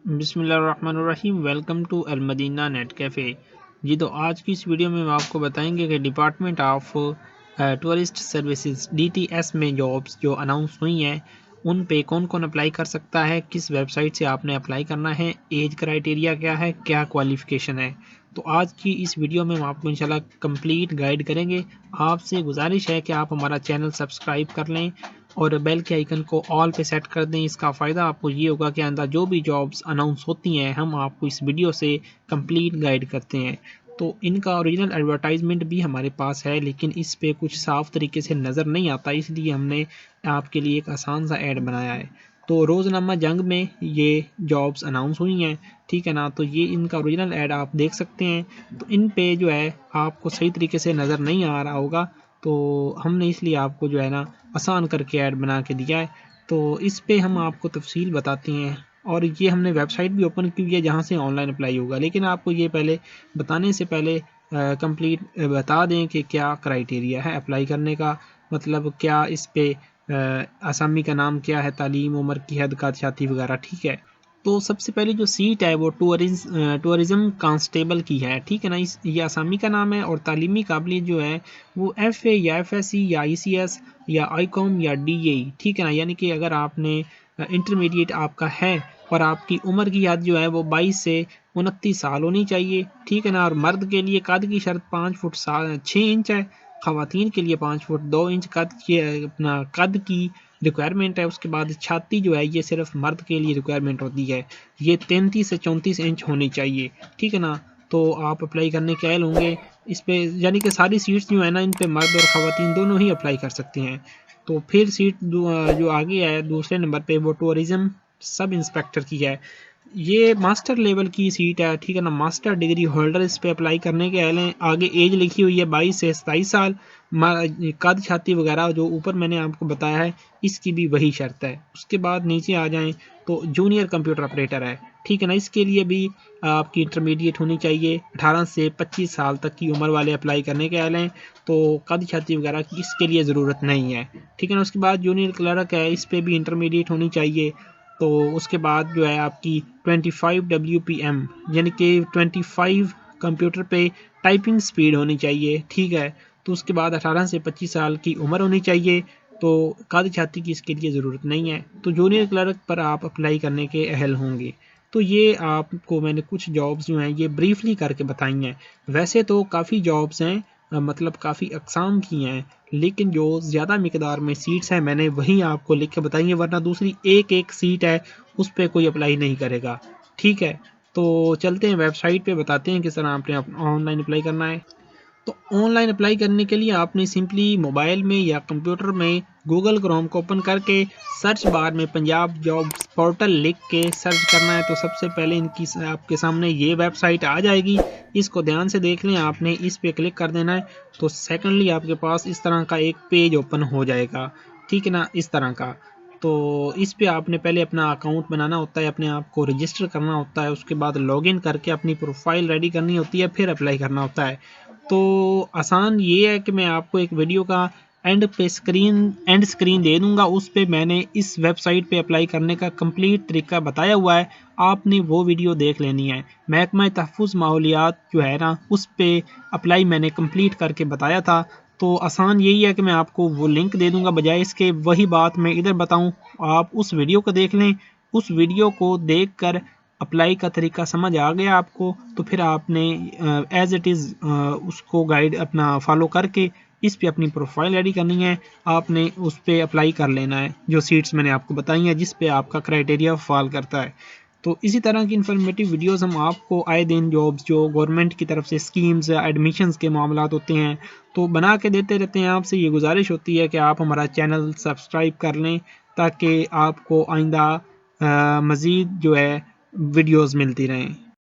بسم اللہ الرحمن الرحیم، ویلکم ٹو المدینہ نیٹ کیفے۔ جی تو آج کی اس ویڈیو میں ہم آپ کو بتائیں گے کہ department of tourist services DTS میں جابس جو اناؤنس ہوئی ہیں ان پہ کون کون اپلائی کر سکتا ہے، کس ویب سائٹ سے آپ نے اپلائی کرنا ہے، ایج کرائٹیریا کیا ہے، کیا کوالیفیکیشن ہے۔ تو آج کی اس ویڈیو میں ہم آپ کو انشاءاللہ کمپلیٹ گائیڈ کریں گے۔ آپ سے گزارش ہے کہ آپ ہمارا چینل سبسکرائب کر لیں اور بیل کے آئیکن کو آل پہ سیٹ کر دیں۔ اس کا فائدہ آپ کو یہ ہوگا کہ آئندہ جو بھی جابس اناؤنس ہوتی ہیں ہم آپ کو اس ویڈیو سے کمپلیٹ گائیڈ کرتے ہیں۔ تو ان کا اوریجنل ایڈورٹائزمنٹ بھی ہمارے پاس ہے، لیکن اس پہ کچھ صاف طریقے سے نظر نہیں آتا، اس لیے ہم نے آپ کے لیے ایک آسان سا ایڈ بنایا ہے۔ تو روزنامہ جنگ میں یہ جابس اناؤنس ہوئی ہیں، ٹھیک ہے نا۔ تو یہ ان کا اوریجنل ایڈ آپ دیکھ سکتے ہیں۔ تو ان پہ جو ہے آپ کو صحیح طریقے سے نظر نہیں آ رہا ہوگا، تو ہم نے اس لیے آپ کو جو ہے نا آسان کر کے ایڈ بنا کے دیا ہے۔ تو اس پہ ہم آپ کو تفصیل بتاتے ہیں، اور یہ ہم نے ویب سائٹ بھی اوپن کی ہوئی ہے جہاں سے آن لائن اپلائی ہوگا، لیکن آپ کو یہ پہلے بتانے سے پہلے کمپلیٹ بتا دیں کہ کیا کرائٹیریا ہے اپلائی کرنے کا، مطلب کیا اس پہ آسامی کا نام کیا ہے، تعلیم، عمر کی حد، قادشاتی وغیرہ، ٹھیک ہے۔ تو سب سے پہلے جو سیٹ ہے وہ ٹورزم کانسٹیبل کی ہے، ٹھیک ہے نا۔ یہ آسامی کا نام ہے، اور تعلیمی قابلیت جو ہے وہ FA یا FSC یا ECS یا ICOM یا DA، ٹھیک ہے نا۔ یعنی کہ اگر آپ نے انٹرمیڈیٹ آپ کا ہے اور آپ کی عمر کی حد جو ہے وہ 22 سے 29 سال ہونی چاہیے، ٹھیک ہے نا۔ اور مرد کے لیے قد کی شرط 5 فٹ 6 انچ ہے، خواتین کے لیے 5 فٹ 2 انچ قد کی ریکوائرمنٹ ہے۔ اس کے بعد چھاتی جو ہے یہ صرف مرد کے لیے ریکوائرمنٹ ہوتی ہے، یہ 33 سے 34 انچ ہونی چاہیے، ٹھیک ہے نا۔ تو آپ اپلائی کرنے کے اہل ہوں گے اس پہ، یعنی کہ ساری سیٹس جو ہے نا ان پہ مرد اور خواتین دونوں ہی اپلائی کر سکتے ہیں۔ تو پھر سیٹ جو آگے ہے دوسرے نمبر پہ وہ ٹورزم سب انسپیکٹر کی ہے، یہ ماسٹر لیول کی سیٹ ہے، ٹھیک ہے نا۔ ماسٹر ڈگری ہولڈر اس پہ اپلائی کرنے کے اہل ہیں۔ آگے ایج لکھی ہوئی ہے 22 سے 27 سال، قد چھاتی وغیرہ جو اوپر میں نے آپ کو بتایا ہے اس کی بھی وہی شرط ہے۔ اس کے بعد نیچے آ جائیں تو جونیئر کمپیوٹر آپریٹر ہے، ٹھیک ہے نا۔ اس کے لیے بھی آپ کی انٹرمیڈیٹ ہونی چاہیے، 18 سے 25 سال تک کی عمر والے اپلائی کرنے کے اہل ہیں۔ تو قد چھاتی وغیرہ کی اس کے لیے ضرورت نہیں ہے، ٹھیک ہے نا۔ اس کے بعد جونیئر کلرک ہے، اس پہ بھی انٹرمیڈیٹ ہونی چاہیے۔ تو اس کے بعد جو ہے آپ کی 25 WPM یعنی کہ 25 کمپیوٹر پہ ٹائپنگ سپیڈ ہونی چاہیے، ٹھیک ہے۔ تو اس کے بعد 18 سے 25 سال کی عمر ہونی چاہیے۔ تو قاد چھاتی کی اس کے لیے ضرورت نہیں ہے۔ تو جونیئر کلرک پر آپ اپلائی کرنے کے اہل ہوں گے۔ تو یہ آپ کو میں نے کچھ جابس جو ہیں یہ بریفلی کر کے بتائی ہیں۔ ویسے تو کافی جابس ہیں، مطلب کافی اقسام کی ہیں، لیکن جو زیادہ مقدار میں سیٹس ہیں میں نے وہی آپ کو لکھ کے بتائی ہیں، ورنہ دوسری ایک سیٹ ہے اس پہ کوئی اپلائی نہیں کرے گا، ٹھیک ہے۔ تو چلتے ہیں ویب سائٹ پہ، بتاتے ہیں کس طرح آپ نے آن لائن اپلائی کرنا ہے۔ تو آن لائن اپلائی کرنے کے لیے آپ نے سمپلی موبائل میں یا کمپیوٹر میں گوگل کروم کو اوپن کر کے سرچ بار میں پنجاب جابس پورٹل لکھ کے سرچ کرنا ہے۔ تو سب سے پہلے ان کی آپ کے سامنے یہ ویب سائٹ آ جائے گی، اس کو دھیان سے دیکھ لیں، آپ نے اس پہ کلک کر دینا ہے۔ تو سیکنڈلی آپ کے پاس اس طرح کا ایک پیج اوپن ہو جائے گا، ٹھیک ہے نا، اس طرح کا۔ تو اس پہ آپ نے پہلے اپنا اکاؤنٹ بنانا ہوتا ہے، اپنے آپ کو رجسٹر کرنا ہوتا ہے، اس کے بعد لاگ ان کر کے اپنی پروفائل ریڈی کرنی ہوتی ہے، پھر اپلائی کرنا ہوتا ہے۔ تو آسان یہ ہے کہ میں آپ کو ایک ویڈیو کا اینڈ اسکرین دے دوں گا، اس پہ میں نے اس ویب سائٹ پہ اپلائی کرنے کا کمپلیٹ طریقہ بتایا ہوا ہے، آپ نے وہ ویڈیو دیکھ لینی ہے۔ محکمہ تحفظ ماحولیات جو ہے نا اس پہ اپلائی میں نے کمپلیٹ کر کے بتایا تھا۔ تو آسان یہی ہے کہ میں آپ کو وہ لنک دے دوں گا، بجائے اس کے وہی بات میں ادھر بتاؤں، آپ اس ویڈیو کو دیکھ لیں۔ اس ویڈیو کو دیکھ کر اپلائی کا طریقہ سمجھ آ گیا آپ کو، تو پھر آپ نے ایز اٹ از اس کو گائیڈ اپنا فالو کر کے اس پہ اپنی پروفائل ریڈی کرنی ہے، آپ نے اس پہ اپلائی کر لینا ہے جو سیٹس میں نے آپ کو بتائی ہیں جس پہ آپ کا کرائٹیریا فال کرتا ہے۔ تو اسی طرح کی انفارمیٹیو ویڈیوز ہم آپ کو آئے دن جابس جو گورنمنٹ کی طرف سے اسکیمز ایڈمیشنز کے معاملات ہوتے ہیں تو بنا کے دیتے رہتے ہیں۔ آپ سے یہ گزارش ہوتی ہے کہ آپ ہمارا چینل سبسکرائب کر لیں تاکہ آپ کو آئندہ مزید جو ہے ویڈیوز ملتی رہیں۔